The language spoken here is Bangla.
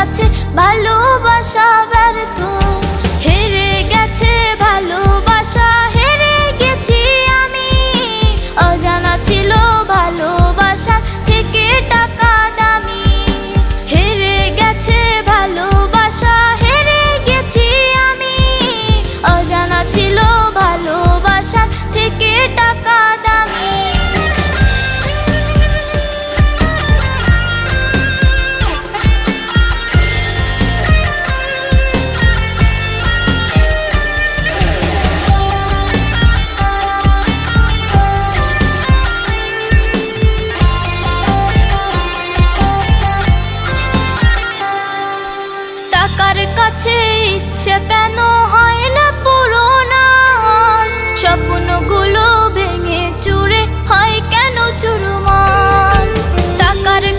কাছে ভালোবাসা ব্যর্থ। হেরে গেছে ভালোবাসা, হেরে গেছি আমি। অজানা ছিল ভালোবাসার থেকে টাকা দামি। হেরে গেছে ভালোবাসা, হেরে গেছি আমি। অজানা ছিল ভালোবাসার থেকে টাকা দামি। টাকার কাছে ইচ্ছে কেন